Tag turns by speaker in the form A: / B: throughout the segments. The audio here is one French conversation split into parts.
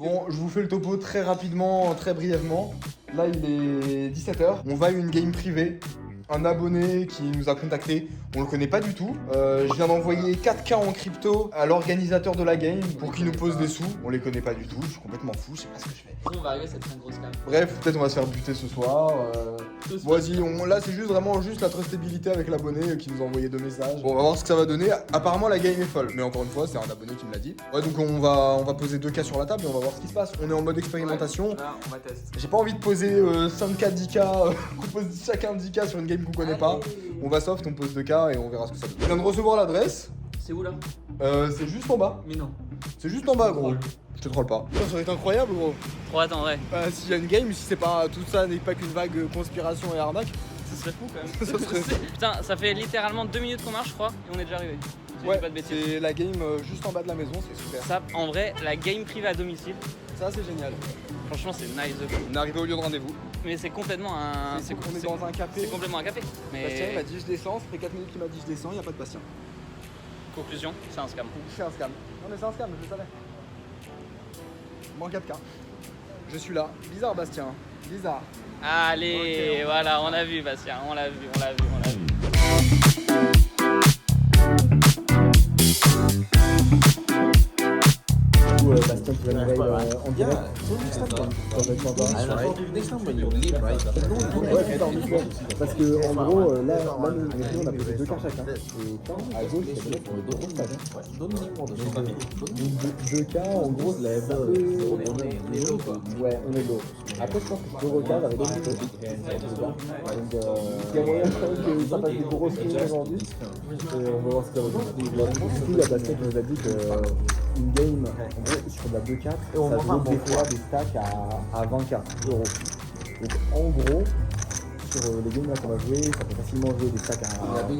A: Bon, je vous fais le topo très rapidement, très brièvement. Là, il est 17h. On va à une game privée. Un abonné qui nous a contacté, on le connaît pas du tout. Je viens d'envoyer 4K en crypto à l'organisateur de la game pour qu'il nous pose des sous. On les connaît pas du tout, je suis complètement fou, je sais pas ce que je fais.
B: On va arriver, ça te fait une grosse cam.
A: Bref, peut-être on va se faire buter ce soir. Vas-y, là c'est juste vraiment juste la trustabilité avec l'abonné qui nous a envoyé 2 messages. Bon, on va voir ce que ça va donner. Apparemment la game est folle, mais encore une fois, c'est un abonné qui me l'a dit. Ouais, donc on va poser 2K sur la table et on va voir ce qui se passe. On est en mode expérimentation.
B: Ouais, là, on va tester.
A: J'ai pas envie de poser 5K, 10K, qu'on pose chacun 10K sur une game qu'on connaît pas. On va soft, on pose 2K et on verra ce que ça donne. Je viens de recevoir l'adresse.
B: C'est où là?
A: C'est juste en bas.
B: Mais non.
A: C'est juste en bas, gros. Je te troll pas. Ça va être incroyable, gros.
B: Trop attends, ouais.
A: S'il y a une game, si c'est pas tout ça n'est pas qu'une vague conspiration et arnaque.
B: Ce serait fou quand même.
A: Ça serait-
B: Putain, ça fait littéralement 2 minutes qu'on marche, je crois, et on est déjà arrivé. Si je
A: Ouais,
B: dis pas de bêtises.
A: c'est la game juste en bas de la maison, c'est super.
B: Ça, en vrai, la game privée à domicile,
A: Ça, c'est génial.
B: franchement, c'est nice de fou.
A: On est arrivé au lieu de rendez-vous.
B: Mais c'est complètement un.
A: On est dans un café.
B: C'est complètement un café.
A: Bastien il m'a
B: Mais.
A: dit je descends, ça fait 4 minutes qu'il m'a dit je descends, il a pas de Bastien.
B: Conclusion, c'est un scam.
A: C'est un scam. Non mais c'est un scam, je le savais. Moins 4K. Je suis là. Bizarre Bastien. Bizarre.
B: Allez,
A: Ok,
B: voilà, on a vu, Bastien, on l'a vu, on l'a vu, on l'a vu.
C: Du coup, Bastien qui va nous veiller en direct. Ouais, putain, en effet. Parce que en gros, là nous, avec nous, on a posé 2 cartes chacun. Et quand à gauche, il y a des mecs qui ont des grosses pages. Donc 2 cas, en gros, on est low quoi. Ouais, on est low. Après, je pense que tu peux recadrer avec un peu. Donc, il y a moyen que ça fasse des grosses lignes aujourd'hui. Et on va voir ce qu'il y a aujourd'hui. Du coup, il y a Bastien qui nous a dit que une game, en gros, sur de la 2-4, ça vaut des fois des stacks à 20K euros. Donc en gros, sur les games là qu'on va jouer, ça peut facilement jouer des stacks à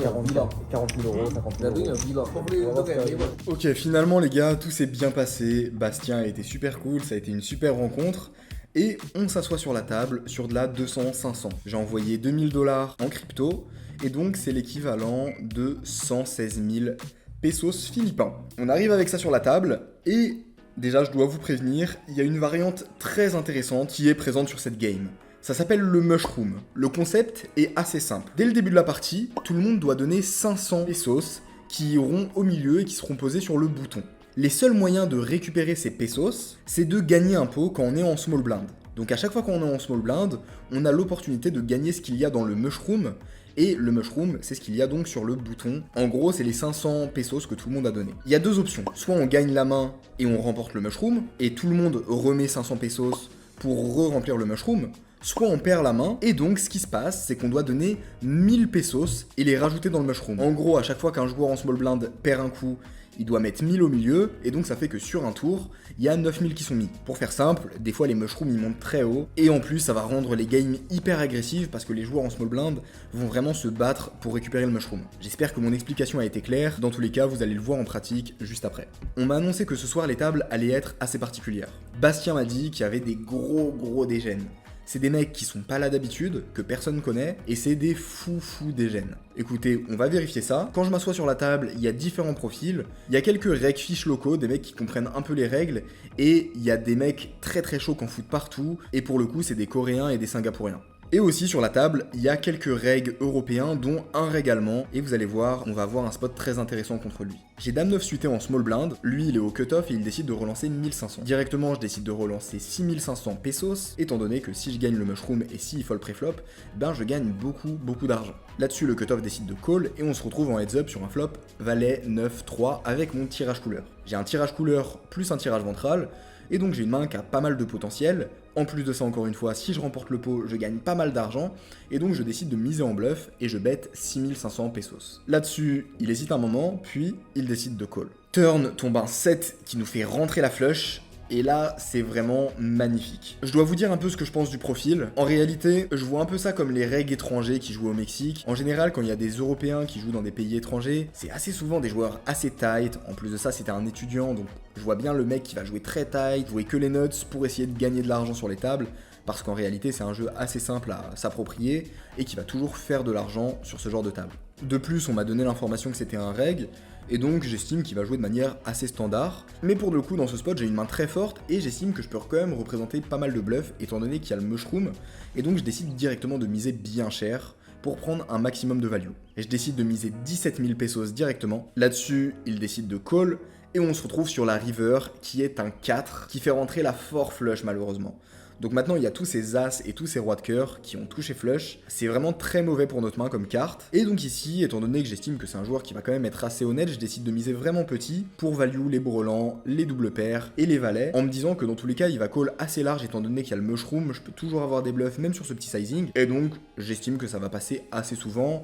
C: 40 000 euros, 50 000 euros. On va voir ce que ça va donner.
A: Ok, finalement les gars, tout s'est bien passé. Bastien a été super cool, ça a été une super rencontre. Et on s'assoit sur la table sur de la 200-500. J'ai envoyé 2000 $ en crypto. Et donc c'est l'équivalent de 116 000 pesos philippins. On arrive avec ça sur la table. Et déjà je dois vous prévenir, il y a une variante très intéressante qui est présente sur cette game. Ça s'appelle le mushroom. Le concept est assez simple. Dès le début de la partie, tout le monde doit donner 500 pesos qui iront au milieu et qui seront posés sur le bouton. Les seuls moyens de récupérer ces pesos, c'est de gagner un pot quand on est en small blind. Donc à chaque fois qu'on est en small blind, on a l'opportunité de gagner ce qu'il y a dans le mushroom. Et le mushroom, c'est ce qu'il y a donc sur le bouton. En gros, c'est les 500 pesos que tout le monde a donné. Il y a deux options. Soit on gagne la main et on remporte le mushroom, et tout le monde remet 500 pesos pour re-remplir le mushroom. Soit on perd la main, et donc ce qui se passe, c'est qu'on doit donner 1000 pesos et les rajouter dans le mushroom. En gros, à chaque fois qu'un joueur en small blind perd un coup, il doit mettre 1000 au milieu, et donc ça fait que sur un tour, il y a 9000 qui sont mis. Pour faire simple, des fois les mushrooms ils montent très haut, et en plus ça va rendre les games hyper agressives parce que les joueurs en small blind vont vraiment se battre pour récupérer le mushroom. J'espère que mon explication a été claire, dans tous les cas vous allez le voir en pratique juste après. On m'a annoncé que ce soir les tables allaient être assez particulières. Bastien m'a dit qu'il y avait des gros dégènes. C'est des mecs qui sont pas là d'habitude, que personne connaît, et c'est des fous dégènes. Écoutez, on va vérifier ça. Quand je m'assois sur la table, il y a différents profils. Il y a quelques reg fiches locaux, des mecs qui comprennent un peu les règles, et il y a des mecs très chauds qui en foutent partout, et pour le coup, c'est des Coréens et des Singapouriens. Et aussi sur la table, il y a quelques regs européens, dont un reg allemand, et vous allez voir, on va avoir un spot très intéressant contre lui. J'ai Dame 9 suité en small blind, lui il est au cutoff et il décide de relancer 1500. Directement je décide de relancer 6500 pesos, étant donné que si je gagne le mushroom et s'il fold préflop, ben je gagne beaucoup d'argent. Là-dessus le cutoff décide de call et on se retrouve en heads up sur un flop valet 9-3 avec mon tirage couleur. J'ai un tirage couleur plus un tirage ventral, et donc j'ai une main qui a pas mal de potentiel. En plus de ça, encore une fois, si je remporte le pot, je gagne pas mal d'argent, et donc je décide de miser en bluff, et je bet 6500 pesos. Là-dessus, il hésite un moment, puis il décide de call. Turn tombe un 7 qui nous fait rentrer la flush, et là, c'est vraiment magnifique. Je dois vous dire un peu ce que je pense du profil. En réalité, je vois un peu ça comme les regs étrangers qui jouent au Mexique. En général, quand il y a des Européens qui jouent dans des pays étrangers, c'est assez souvent des joueurs assez tight. En plus de ça, c'était un étudiant, donc je vois bien le mec qui va jouer très tight, jouer que les nuts pour essayer de gagner de l'argent sur les tables. Parce qu'en réalité, c'est un jeu assez simple à s'approprier et qui va toujours faire de l'argent sur ce genre de table. De plus, on m'a donné l'information que c'était un reg, et donc j'estime qu'il va jouer de manière assez standard. Mais pour le coup, dans ce spot, j'ai une main très forte, et j'estime que je peux quand même représenter pas mal de bluffs, étant donné qu'il y a le mushroom, et donc je décide directement de miser bien cher, pour prendre un maximum de value. Et je décide de miser 17 000 pesos directement. Là-dessus, il décide de call, et on se retrouve sur la river, qui est un 4, qui fait rentrer la 4 flush malheureusement. Donc maintenant, il y a tous ces as et tous ces rois de cœur qui ont touché flush. C'est vraiment très mauvais pour notre main comme carte. Et donc ici, étant donné que j'estime que c'est un joueur qui va quand même être assez honnête, je décide de miser vraiment petit pour value les brelans, les doubles paires et les valets, en me disant que dans tous les cas, il va call assez large étant donné qu'il y a le mushroom, je peux toujours avoir des bluffs même sur ce petit sizing. Et donc, j'estime que ça va passer assez souvent.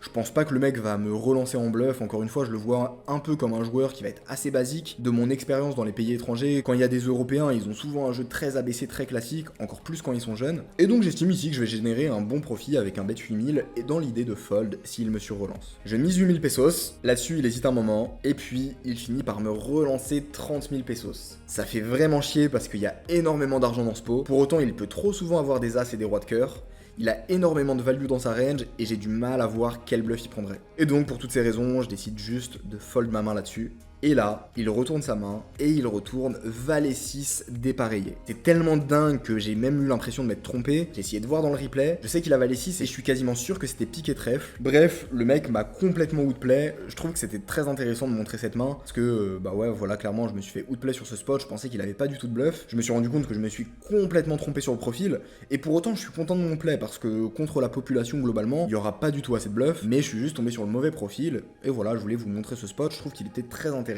A: Je pense pas que le mec va me relancer en bluff, encore une fois je le vois un peu comme un joueur qui va être assez basique. De mon expérience dans les pays étrangers, quand il y a des Européens, ils ont souvent un jeu très abaissé, très classique, encore plus quand ils sont jeunes. Et donc j'estime ici que je vais générer un bon profit avec un bet 8000 et dans l'idée de fold s'il me surrelance. Je mise 8000 pesos, là-dessus il hésite un moment, et puis il finit par me relancer 30 000 pesos. Ça fait vraiment chier parce qu'il y a énormément d'argent dans ce pot, pour autant il peut trop souvent avoir des as et des rois de cœur. Il a énormément de value dans sa range et j'ai du mal à voir quel bluff il prendrait. Et donc pour toutes ces raisons, je décide juste de fold ma main là-dessus. Et là, il retourne sa main et il retourne valet 6 dépareillé. C'est tellement dingue que j'ai même eu l'impression de m'être trompé. J'ai essayé de voir dans le replay. Je sais qu'il a valet 6 et je suis quasiment sûr que c'était pique et trèfle. Bref, le mec m'a complètement outplay. Je trouve que c'était très intéressant de montrer cette main. Parce que, bah ouais, voilà, clairement, je me suis fait outplay sur ce spot. Je pensais qu'il avait pas du tout de bluff. Je me suis rendu compte que je me suis complètement trompé sur le profil. Et pour autant, je suis content de mon play parce que contre la population globalement, il y aura pas du tout assez de bluff. Mais je suis juste tombé sur le mauvais profil. Et voilà, je voulais vous montrer ce spot. Je trouve qu'il était très intéressant.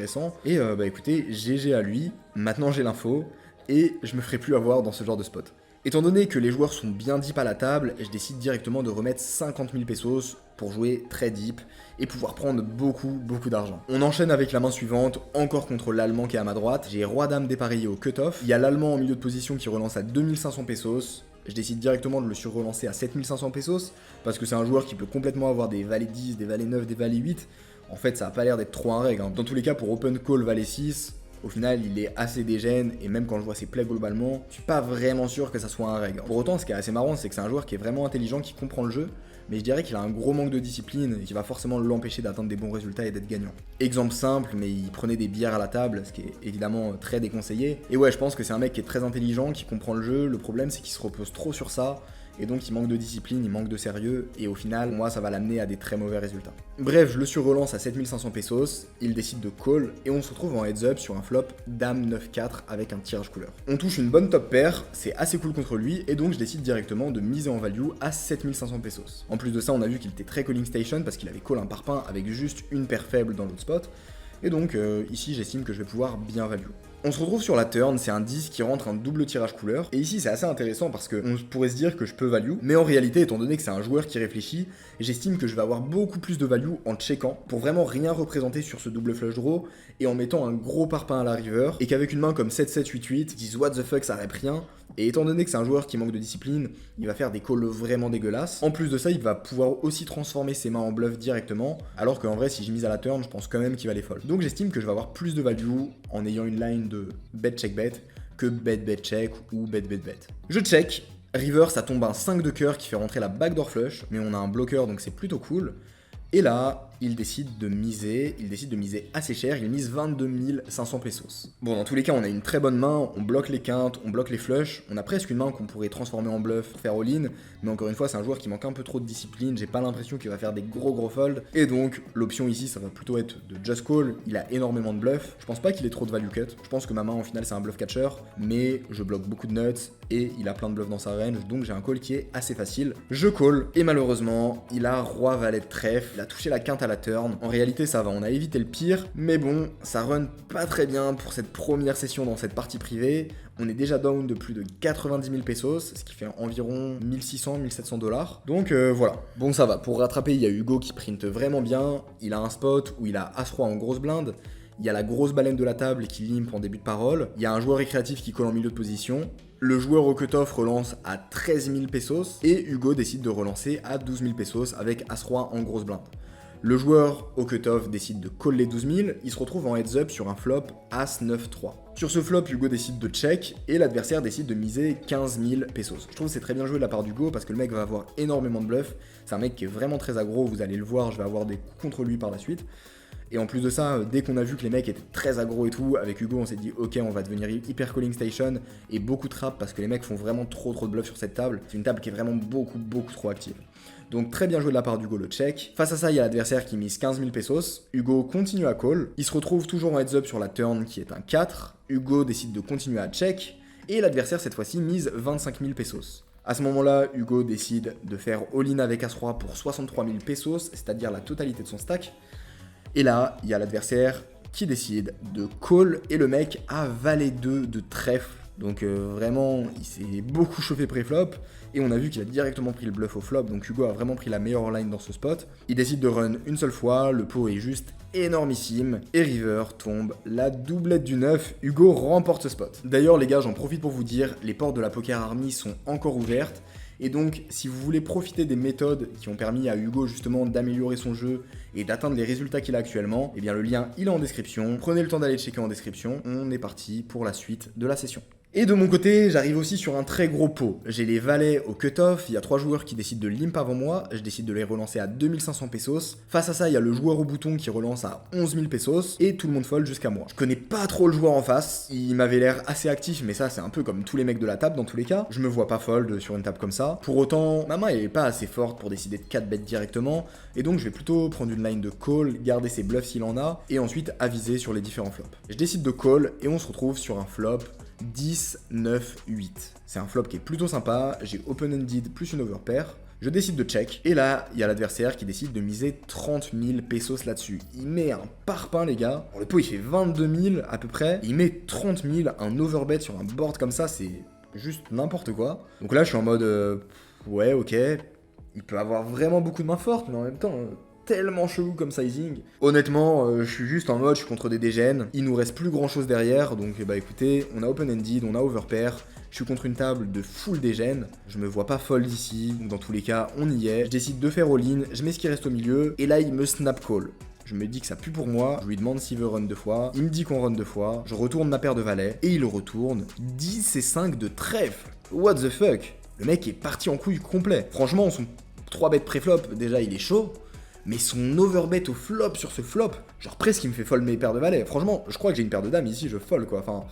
A: Et bah écoutez, GG à lui, maintenant j'ai l'info, et je me ferai plus avoir dans ce genre de spot. Étant donné que les joueurs sont bien deep à la table, je décide directement de remettre 50 000 pesos pour jouer très deep et pouvoir prendre beaucoup d'argent. On enchaîne avec la main suivante, encore contre l'allemand qui est à ma droite. J'ai roi-dame dépareillé au cut-off, il y a l'allemand en milieu de position qui relance à 2500 pesos. Je décide directement de le surrelancer à 7500 pesos, parce que c'est un joueur qui peut complètement avoir des valets 10, des valets 9, des valets 8. En fait, ça a pas l'air d'être trop un reg. Dans tous les cas, pour open call valet 6, au final, il est assez dégène, et même quand je vois ses plays globalement, je suis pas vraiment sûr que ça soit un reg. Pour autant, ce qui est assez marrant, c'est que c'est un joueur qui est vraiment intelligent, qui comprend le jeu, mais je dirais qu'il a un gros manque de discipline, et qui va forcément l'empêcher d'atteindre des bons résultats et d'être gagnant. Exemple simple, mais il prenait des bières à la table, ce qui est évidemment très déconseillé. Et ouais, je pense que c'est un mec qui est très intelligent, qui comprend le jeu, le problème c'est qu'il se repose trop sur ça, et donc il manque de discipline, il manque de sérieux, et au final, moi, ça va l'amener à des très mauvais résultats. Bref, je le surrelance à 7500 pesos, il décide de call, et on se retrouve en heads up sur un flop dame 9-4 avec un tirage couleur. On touche une bonne top pair, c'est assez cool contre lui, et donc je décide directement de miser en value à 7500 pesos. En plus de ça, on a vu qu'il était très calling station, parce qu'il avait call un parpaing avec juste une paire faible dans l'autre spot, et donc ici, j'estime que je vais pouvoir bien value. On se retrouve sur la turn, c'est un 10 qui rentre un double tirage couleur, et ici c'est assez intéressant parce qu'on pourrait se dire que je peux value, mais en réalité, étant donné que c'est un joueur qui réfléchit, j'estime que je vais avoir beaucoup plus de value en checkant, pour vraiment rien représenter sur ce double flush draw, et en mettant un gros parpaing à la river, et qu'avec une main comme 7-7-8-8, ils disent what the fuck ça rep rien, et étant donné que c'est un joueur qui manque de discipline, il va faire des calls vraiment dégueulasses. En plus de ça, il va pouvoir aussi transformer ses mains en bluff directement, alors qu'en vrai, si je mise à la turn, je pense quand même qu'il va les fold. Donc j'estime que je vais avoir plus de value en ayant une line de bet check bet que bet bet check ou bet bet bet. Je check, river ça tombe un 5 de cœur qui fait rentrer la backdoor flush, mais on a un bloqueur donc c'est plutôt cool. Et là, il décide de miser assez cher, il mise 22 500 pesos. Bon, dans tous les cas, on a une très bonne main, on bloque les quintes, on bloque les flushs, on a presque une main qu'on pourrait transformer en bluff pour faire all-in, mais encore une fois, c'est un joueur qui manque un peu trop de discipline, j'ai pas l'impression qu'il va faire des gros folds, et donc, l'option ici, ça va plutôt être de just call, il a énormément de bluff, je pense pas qu'il ait trop de value cut, je pense que ma main, au final, c'est un bluff catcher, mais je bloque beaucoup de nuts, et il a plein de bluffs dans sa range, donc j'ai un call qui est assez facile. Je call, et malheureusement, il a roi valet de trèfle, il a touché la quinte à la turn. En réalité, ça va, on a évité le pire, mais bon, ça run pas très bien pour cette première session dans cette partie privée. On est déjà down de plus de 90 000 pesos, ce qui fait environ 1600-1700 $. Donc voilà, bon ça va. Pour rattraper, il y a Hugo qui print vraiment bien. Il a un spot où il a As-Roi en grosse blinde. Il y a la grosse baleine de la table qui limp en début de parole. Il y a un joueur récréatif qui colle en milieu de position. Le joueur au cutoff relance à 13 000 pesos et Hugo décide de relancer à 12 000 pesos avec As-Roi en grosse blinde. Le joueur au cutoff décide de call les 12 000, il se retrouve en heads up sur un flop As-9-3. Sur ce flop, Hugo décide de check et l'adversaire décide de miser 15 000 pesos. Je trouve que c'est très bien joué de la part d'Hugo parce que le mec va avoir énormément de bluff. C'est un mec qui est vraiment très aggro, vous allez le voir, je vais avoir des coups contre lui par la suite. Et en plus de ça, dès qu'on a vu que les mecs étaient très aggro et tout, avec Hugo on s'est dit ok on va devenir hyper calling station et beaucoup trap parce que les mecs font vraiment trop de bluff sur cette table. C'est une table qui est vraiment beaucoup trop active. Donc très bien joué de la part d'Hugo le check. Face à ça, il y a l'adversaire qui mise 15 000 pesos. Hugo continue à call. Il se retrouve toujours en heads up sur la turn qui est un 4. Hugo décide de continuer à check. Et l'adversaire cette fois-ci mise 25 000 pesos. À ce moment-là, Hugo décide de faire all-in avec As-Roi pour 63 000 pesos, c'est-à-dire la totalité de son stack. Et là, il y a l'adversaire qui décide de call et le mec a valet 2 de trèfle. Donc vraiment, il s'est beaucoup chauffé pré-flop et on a vu qu'il a directement pris le bluff au flop, donc Hugo a vraiment pris la meilleure line dans ce spot. Il décide de run une seule fois, le pot est juste énormissime et river tombe la doublette du 9, Hugo remporte ce spot. D'ailleurs les gars, j'en profite pour vous dire, les portes de la Poker Army sont encore ouvertes. Et donc, si vous voulez profiter des méthodes qui ont permis à Hugo justement d'améliorer son jeu et d'atteindre les résultats qu'il a actuellement, eh bien le lien il est en description. Prenez le temps d'aller checker en description. On est parti pour la suite de la session. Et de mon côté, j'arrive aussi sur un très gros pot. J'ai les valets au cut-off, il y a 3 joueurs qui décident de limp avant moi, je décide de les relancer à 2500 pesos. Face à ça, il y a le joueur au bouton qui relance à 11 000 pesos, et tout le monde fold jusqu'à moi. Je connais pas trop le joueur en face, il m'avait l'air assez actif, mais ça c'est un peu comme tous les mecs de la table dans tous les cas. Je me vois pas fold sur une table comme ça. Pour autant, ma main elle est pas assez forte pour décider de 4 bêtes directement, et donc je vais plutôt prendre une line de call, garder ses bluffs s'il en a, et ensuite aviser sur les différents flops. Je décide de call, et on se retrouve sur un flop 10, 9, 8. C'est un flop qui est plutôt sympa, j'ai open-ended plus une overpair. Je décide de check, et là, il y a l'adversaire qui décide de miser 30 000 pesos là-dessus. Il met un parpaing, les gars. Le pot, il fait 22 000 à peu près. Il met 30 000, un overbet sur un board comme ça, c'est juste n'importe quoi. Donc là, je suis en mode, ouais, ok. Il peut avoir vraiment beaucoup de mains fortes, mais en même temps... tellement chelou comme sizing. Honnêtement, je suis juste en mode, je suis contre des dégènes. Il nous reste plus grand chose derrière, donc bah écoutez, on a open-ended, on a overpair. Je suis contre une table de full dégène. Je me vois pas fold ici, donc dans tous les cas, on y est. Je décide de faire all-in, je mets ce qui reste au milieu, et là il me snap call. Je me dis que ça pue pour moi, je lui demande s'il veut run 2 fois, il me dit qu'on run 2 fois, je retourne ma paire de valets, et il retourne 10 et 5 de trèfle. What the fuck? Le mec est parti en couille complet. Franchement, son 3 bêtes pré-flop, déjà il est chaud. Mais son overbet au flop sur ce flop, genre presque il me fait fold mes paires de valets. Franchement, je crois que j'ai une paire de dames ici, je fold quoi. Enfin,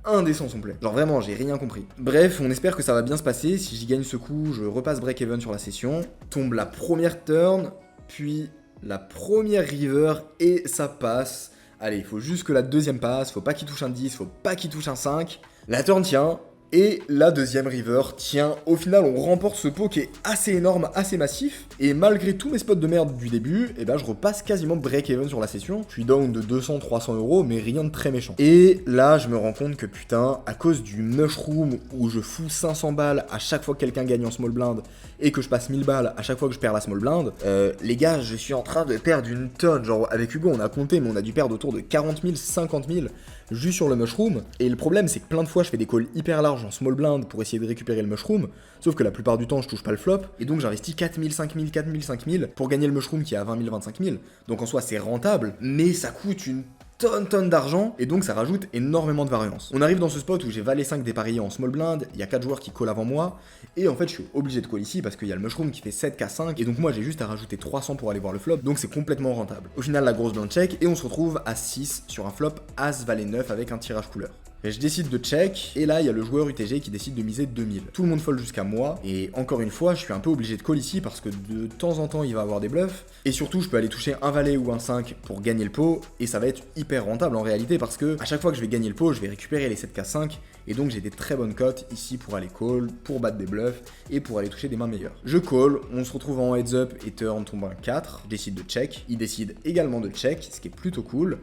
A: indécent son play. Genre vraiment, j'ai rien compris. Bref, on espère que ça va bien se passer. Si j'y gagne ce coup, je repasse break-even sur la session. Tombe la première turn, puis la première river et ça passe. Allez, il faut juste que la deuxième passe, faut pas qu'il touche un 10, faut pas qu'il touche un 5. La turn tient. Et la deuxième river tient. Au final, on remporte ce pot qui est assez énorme, assez massif. Et malgré tous mes spots de merde du début, et ben je repasse quasiment break-even sur la session. Je suis down de 200-300 euros, mais rien de très méchant. Et là, je me rends compte que putain, à cause du mushroom où je fous 500 balles à chaque fois que quelqu'un gagne en small blind et que je passe 1000 balles à chaque fois que je perds la small blind, les gars, je suis en train de perdre une tonne. Genre, avec Hugo, on a compté, mais on a dû perdre autour de 40 000, 50 000 juste sur le mushroom. Et le problème, c'est que plein de fois, je fais des calls hyper larges en small blind pour essayer de récupérer le mushroom, sauf que la plupart du temps je touche pas le flop, et donc j'investis 4000, 5000, 4000, 5000 pour gagner le mushroom qui est à 20 000, 25 000, donc en soi c'est rentable, mais ça coûte une tonne d'argent, et donc ça rajoute énormément de variance. On arrive dans ce spot où j'ai valet 5 dépareillé en small blind, il y a 4 joueurs qui call avant moi, et en fait je suis obligé de call ici parce qu'il y a le mushroom qui fait 7k5, et donc moi j'ai juste à rajouter 300 pour aller voir le flop, donc c'est complètement rentable. Au final la grosse blind check, et on se retrouve à 6 sur un flop As valet 9 avec un tirage couleur. Et je décide de check, et là il y a le joueur UTG qui décide de miser 2000. Tout le monde fold jusqu'à moi, et encore une fois je suis un peu obligé de call ici parce que de temps en temps il va avoir des bluffs, et surtout je peux aller toucher un valet ou un 5 pour gagner le pot, et ça va être hyper rentable en réalité parce que à chaque fois que je vais gagner le pot, je vais récupérer les 7k5, et donc j'ai des très bonnes cotes ici pour aller call, pour battre des bluffs, et pour aller toucher des mains meilleures. Je call, on se retrouve en heads up et turn tombe un 4, je décide de check, il décide également de check, ce qui est plutôt cool.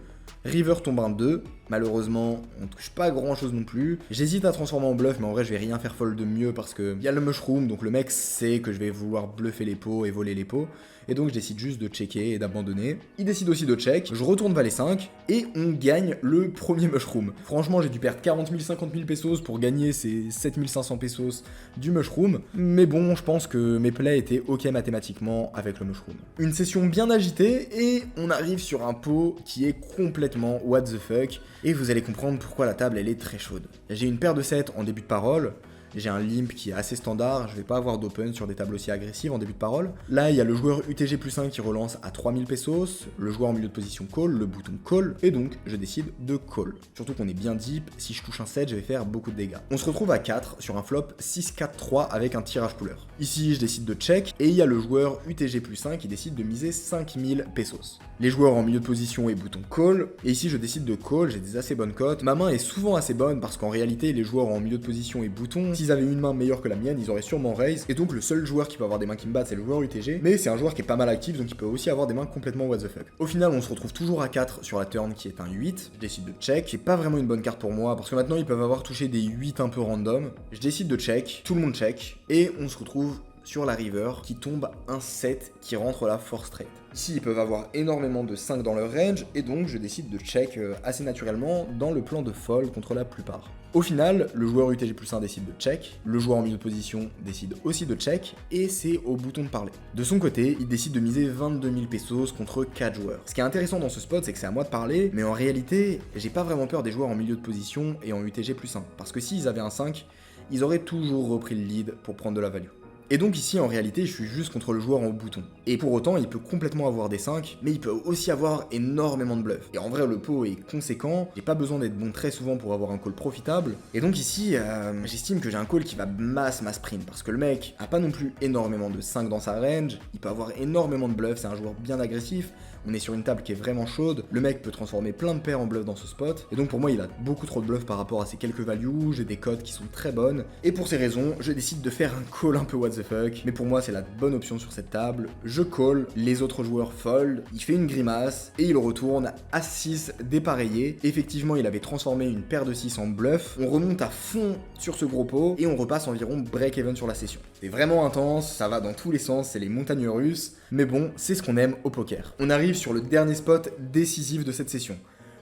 A: River tombe un 2, malheureusement on touche pas grand chose non plus. J'hésite à transformer en bluff, mais en vrai je vais rien faire fold de mieux parce que y a le mushroom, donc le mec sait que je vais vouloir bluffer les pots et voler les pots, et donc je décide juste de checker et d'abandonner. Il décide aussi de check, je retourne valet 5 et on gagne le premier mushroom. Franchement j'ai dû perdre 40 000, 50 000 pesos pour gagner ces 7500 pesos du mushroom, mais bon je pense que mes plays étaient ok mathématiquement avec le mushroom. Une session bien agitée et on arrive sur un pot qui est complètement what the fuck, et vous allez comprendre pourquoi la table elle est très chaude. J'ai une paire de 7 en début de parole, J'ai un limp qui est assez standard, je vais pas avoir d'open sur des tables aussi agressives en début de parole. Là, il y a le joueur UTG plus 1 qui relance à 3000 pesos, le joueur en milieu de position call, le bouton call, et donc je décide de call. Surtout qu'on est bien deep, si je touche un 7, je vais faire beaucoup de dégâts. On se retrouve à 4 sur un flop 6-4-3 avec un tirage couleur. Ici, je décide de check, et il y a le joueur UTG plus 1 qui décide de miser 5000 pesos. Les joueurs en milieu de position et bouton call, et ici je décide de call, j'ai des assez bonnes cotes. Ma main est souvent assez bonne parce qu'en réalité, les joueurs en milieu de position et bouton, s'ils avaient une main meilleure que la mienne, ils auraient sûrement raise, et donc le seul joueur qui peut avoir des mains qui me battent, c'est le joueur UTG, mais c'est un joueur qui est pas mal actif, donc il peut aussi avoir des mains complètement what the fuck. Au final, on se retrouve toujours à 4 sur la turn qui est un 8, je décide de check, c'est pas vraiment une bonne carte pour moi, parce que maintenant ils peuvent avoir touché des 8 un peu random, je décide de check, tout le monde check, et on se retrouve sur la river qui tombe un 7 qui rentre la force straight. Ici, ils peuvent avoir énormément de 5 dans leur range, et donc je décide de check assez naturellement dans le plan de fold contre la plupart. Au final, le joueur UTG plus 1 décide de check, le joueur en milieu de position décide aussi de check, et c'est au bouton de parler. De son côté, il décide de miser 22 000 pesos contre 4 joueurs. Ce qui est intéressant dans ce spot, c'est que c'est à moi de parler, mais en réalité, j'ai pas vraiment peur des joueurs en milieu de position et en UTG plus 1, parce que s'ils avaient un 5, ils auraient toujours repris le lead pour prendre de la value. Et donc ici, en réalité, je suis juste contre le joueur en bouton. Et pour autant, il peut complètement avoir des 5, mais il peut aussi avoir énormément de bluffs. Et en vrai, le pot est conséquent, j'ai pas besoin d'être bon très souvent pour avoir un call profitable. Et donc ici, j'estime que j'ai un call qui va mass print, parce que le mec a pas non plus énormément de 5 dans sa range, il peut avoir énormément de bluffs, c'est un joueur bien agressif, on est sur une table qui est vraiment chaude, le mec peut transformer plein de paires en bluff dans ce spot, et donc pour moi il a beaucoup trop de bluffs par rapport à ses quelques values, j'ai des cotes qui sont très bonnes, et pour ces raisons, je décide de faire un call un peu what the fuck, mais pour moi c'est la bonne option sur cette table, je call, les autres joueurs fold, il fait une grimace, et il retourne à 6 dépareillé, effectivement il avait transformé une paire de 6 en bluff, on remonte à fond sur ce gros pot, et on repasse environ break-even sur la session. C'est vraiment intense, ça va dans tous les sens, c'est les montagnes russes, mais bon, c'est ce qu'on aime au poker. On arrive sur le dernier spot décisif de cette session.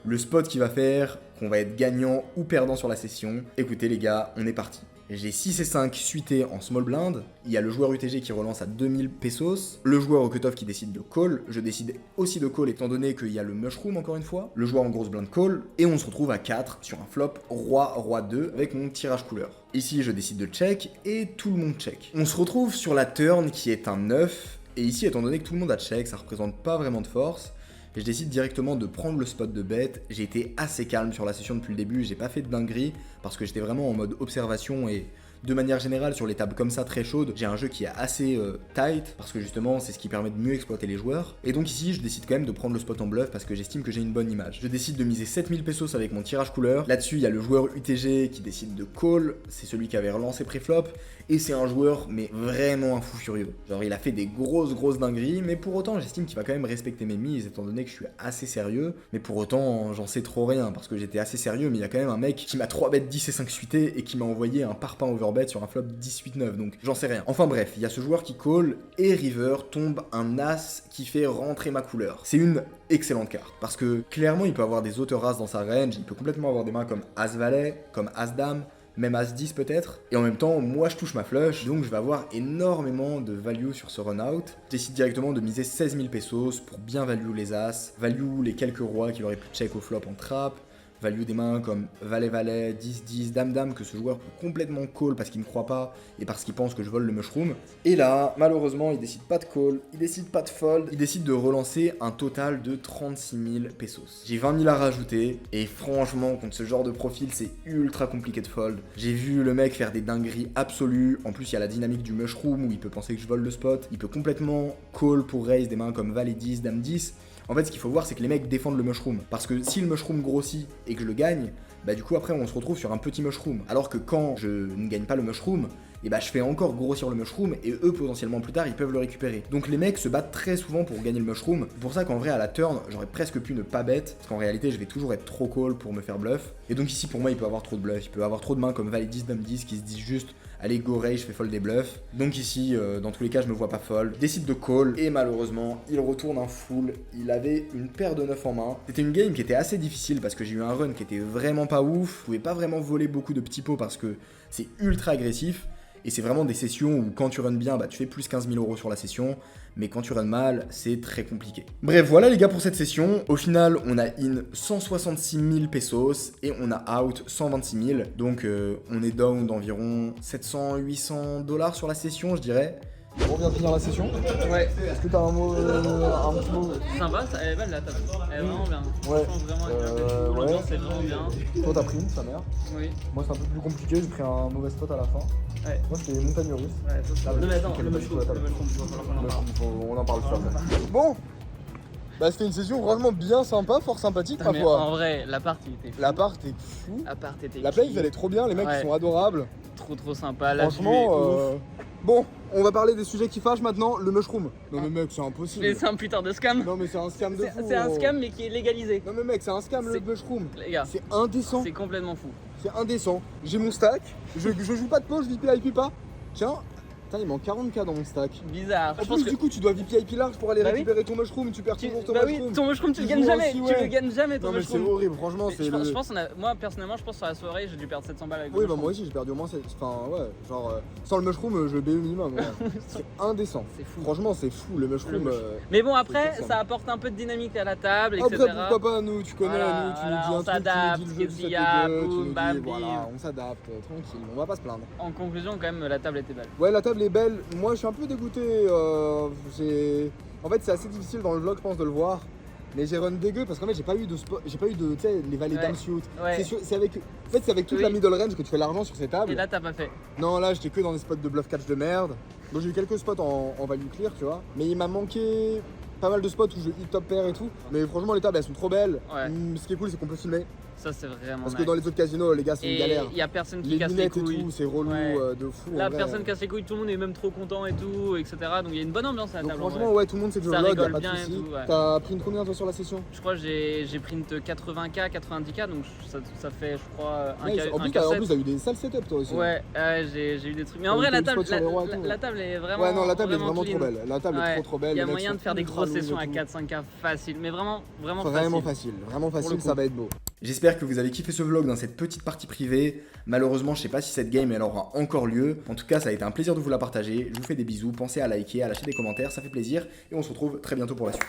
A: Le spot qui va faire qu'on va être gagnant ou perdant sur la session. Écoutez les gars, on est parti. J'ai 6 et 5 suités en small blind, il y a le joueur UTG qui relance à 2000 pesos, le joueur au cutoff qui décide de call, je décide aussi de call étant donné qu'il y a le mushroom encore une fois, le joueur en grosse blind call, et on se retrouve à 4 sur un flop roi 2 avec mon tirage couleur. Ici je décide de check et tout le monde check. On se retrouve sur la turn qui est un 9, et ici étant donné que tout le monde a check, ça représente pas vraiment de force, et je décide directement de prendre le spot de bet. J'ai été assez calme sur la session depuis le début, j'ai pas fait de dinguerie parce que j'étais vraiment en mode observation et de manière générale sur les tables comme ça très chaudes, j'ai un jeu qui est assez tight parce que justement c'est ce qui permet de mieux exploiter les joueurs. Et donc ici je décide quand même de prendre le spot en bluff parce que j'estime que j'ai une bonne image. Je décide de miser 7000 pesos avec mon tirage couleur. Là-dessus il y a le joueur UTG qui décide de call, c'est celui qui avait relancé pré-flop. Et c'est un joueur mais vraiment un fou furieux. Genre il a fait des grosses dingueries, mais pour autant j'estime qu'il va quand même respecter mes mises étant donné que je suis assez sérieux. Mais pour autant j'en sais trop rien parce que j'étais assez sérieux, mais il y a quand même un mec qui m'a 3 bêtes 10 et 5 suités et qui m'a envoyé un parpaing overbet sur un flop 18-9, donc j'en sais rien. Enfin bref, il y a ce joueur qui call et river tombe un as qui fait rentrer ma couleur. C'est une excellente carte parce que clairement il peut avoir des auteurs as dans sa range, il peut complètement avoir des mains comme as-valet, comme as-dame, même As-10 peut-être, et en même temps, moi je touche ma flush, donc je vais avoir énormément de value sur ce run-out. Je décide directement de miser 16 000 pesos pour bien value les As, value les quelques rois qu'il aurait pu check au flop en trap, value des mains comme Valet-Valet, 10-10, Dame-Dame que ce joueur peut complètement call parce qu'il ne croit pas et parce qu'il pense que je vole le mushroom. Et là, malheureusement, il décide pas de call, il décide pas de fold, il décide de relancer un total de 36 000 pesos. J'ai 20 000 à rajouter et franchement, contre ce genre de profil, c'est ultra compliqué de fold. J'ai vu le mec faire des dingueries absolues, en plus il y a la dynamique du mushroom où il peut penser que je vole le spot, il peut complètement call pour raise des mains comme Valet 10, Dame 10. En fait, ce qu'il faut voir, c'est que les mecs défendent le mushroom. Parce que si le mushroom grossit et que je le gagne, bah du coup après on se retrouve sur un petit mushroom. Alors que quand je ne gagne pas le mushroom, et bah je fais encore grossir le mushroom et eux potentiellement plus tard ils peuvent le récupérer. Donc les mecs se battent très souvent pour gagner le mushroom. C'est pour ça qu'en vrai à la turn, j'aurais presque pu ne pas bet, parce qu'en réalité je vais toujours être trop call pour me faire bluff. Et donc ici pour moi il peut avoir trop de bluff, il peut avoir trop de mains comme Valet 10, Dame 10 qui se disent juste allez go raise, je fais fold des bluffs. Donc ici dans tous les cas je me vois pas fold, je décide de call et malheureusement il retourne un full. Il avait une paire de 9 en main. C'était une game qui était assez difficile parce que j'ai eu un run qui était vraiment pas ouf, je pouvais pas vraiment voler beaucoup de petits pots parce que c'est ultra agressif. Et c'est vraiment des sessions où quand tu runs bien, bah, tu fais plus 15 000 € sur la session, mais quand tu runs mal, c'est très compliqué. Bref, voilà les gars pour cette session. Au final, on a in 166 000 pesos et on a out 126 000. Donc on est down d'environ 700-800 $ sur la session, je dirais.
C: On vient de finir la session.
B: Ouais.
C: Est-ce que t'as un petit mot?
B: Sympa, elle est belle la table. Elle est vraiment bien.
C: Ouais.
B: Je pense vraiment l'ambiance est vraiment bien.
C: Toi t'as pris une, sa mère.
B: Oui.
C: Moi c'est un peu plus compliqué, j'ai pris un mauvais spot à la fin.
B: Ouais.
C: Moi c'était montagne russe.
B: Ouais, ça, non mais attends, le mushroom,
C: On en parle juste après. Bon, bah c'était une session vraiment bien sympa, fort sympathique
B: mais
C: parfois.
B: en vrai, l'appart il était fou.
C: L'appart est fou.
B: L'appart était
C: La place
B: clean.
C: elle est trop bien, les mecs
B: Ouais.
C: ils sont adorables.
B: Trop sympa. La vue est
C: Franchement,
B: ouf.
C: bon, on va parler des sujets qui fâchent maintenant, le mushroom. Non mais mec, c'est impossible.
B: Mais c'est un putain de scam.
C: Non mais c'est un scam de fou.
B: C'est un
C: gros.
B: scam mais qui est légalisé.
C: Non mais mec, c'est un scam le
B: C'est-
C: mushroom.
B: Les gars,
C: C'est indécent.
B: c'est complètement fou.
C: C'est indécent. J'ai mon stack, je joue pas de poche, VIP pas. Tiens, putain, il manque 40K dans mon stack.
B: Bizarre.
C: En
B: Je pense
C: plus,
B: que
C: du coup, tu dois VIP large pour aller
B: Bah oui.
C: récupérer ton mushroom, tu perds
B: tu...
C: toujours ton
B: Bah oui,
C: mushroom.
B: ton mushroom tu le
C: Tu
B: gagnes
C: joues
B: jamais.
C: aussi,
B: Tu
C: ouais.
B: le gagnes jamais ton
C: Non mais c'est
B: mushroom.
C: horrible, franchement,
B: Mais
C: c'est
B: je pense moi personnellement, je pense sur la soirée, j'ai dû perdre 700 balles avec le
C: Oui, bah
B: mushroom.
C: moi aussi, j'ai perdu au moins 7. Enfin, ouais, genre, sans le mushroom, je BE minimum. Ouais. C'est indécent.
B: C'est fou.
C: Franchement, c'est fou, le mushroom.
B: Le mushroom. Mais bon, après,
C: c'est
B: ça apporte un peu de dynamique à la table,
C: Après,
B: etc.
C: pourquoi pas, nous, tu connais,
B: Voilà,
C: nous, tu
B: voilà,
C: nous dis
B: on
C: un truc,
B: s'adapte,
C: tu nous dis le jeu du
B: qu'est-ce qu'il y
C: 7
B: a,
C: et 2, tu
B: boum,
C: nous
B: bam,
C: dis, voilà,
B: bim.
C: on s'adapte, tranquille, on va pas se plaindre.
B: En conclusion, quand même, la table était belle.
C: Ouais, la table est belle. Moi, je suis un peu dégoûté. En fait, c'est assez difficile dans le vlog, je pense, de le voir. Mais j'ai run dégueu parce qu'en fait, j'ai pas eu de, tu sais, les vallées
B: Ouais.
C: d'Amsuit.
B: Ouais.
C: C'est avec, en fait, c'est avec toute
B: Oui.
C: la middle range que tu fais l'argent sur ces tables.
B: Et là, t'as pas fait.
C: Non, là, j'étais que dans des spots de bluff catch de merde. Donc, j'ai eu quelques spots en value clear, tu vois. Mais il m'a manqué pas mal de spots où je hit top pair et tout. Mais franchement, les tables, elles sont trop belles.
B: Ouais.
C: Ce qui est cool, c'est qu'on peut filmer.
B: Ça, c'est vraiment
C: Parce que
B: nice.
C: dans les autres casinos, les gars, c'est une
B: Et
C: galère.
B: il y a personne qui
C: Les
B: casse les
C: lunettes et
B: couilles.
C: tout, c'est relou
B: Ouais.
C: de fou. en
B: Là,
C: vrai.
B: personne casse les couilles, tout le monde est même trop content et tout, etc. Donc il y a une bonne ambiance à la
C: Donc
B: table. en
C: franchement,
B: vrai.
C: ouais, tout le monde sait que je
B: Ça
C: vlog,
B: rigole
C: y'a pas
B: bien
C: de
B: et
C: soucis.
B: tout, ouais.
C: T'as pris une combien toi sur la session?
B: Je crois que j'ai print 80K, 90K, donc ça fait, je crois, un
C: Ouais,
B: K,
C: en plus,
B: un
C: t'as
B: K7.
C: eu des sales setups toi aussi.
B: Ouais, j'ai eu des trucs. Mais en
C: T'as
B: vrai,
C: eu
B: la
C: des
B: table,
C: spots sur les rois et tout,
B: la table est vraiment.
C: Ouais, non, la table est vraiment
B: clean.
C: trop belle. La table est
B: Ouais.
C: trop belle.
B: Il y a
C: les mecs
B: moyen
C: sont
B: de faire des
C: ultra
B: grosses
C: lourds et
B: sessions à
C: tout.
B: 4-5K facile, mais vraiment
C: Vraiment
B: facile.
C: facile. Vraiment facile,
B: le
C: ça
B: coup.
C: va être beau.
A: J'espère que vous avez kiffé ce vlog dans cette petite partie privée. Malheureusement, je sais pas si cette game elle aura encore lieu. En tout cas, ça a été un plaisir de vous la partager. Je vous fais des bisous, pensez à liker, à lâcher des commentaires, ça fait plaisir. Et on se retrouve très bientôt pour la suite.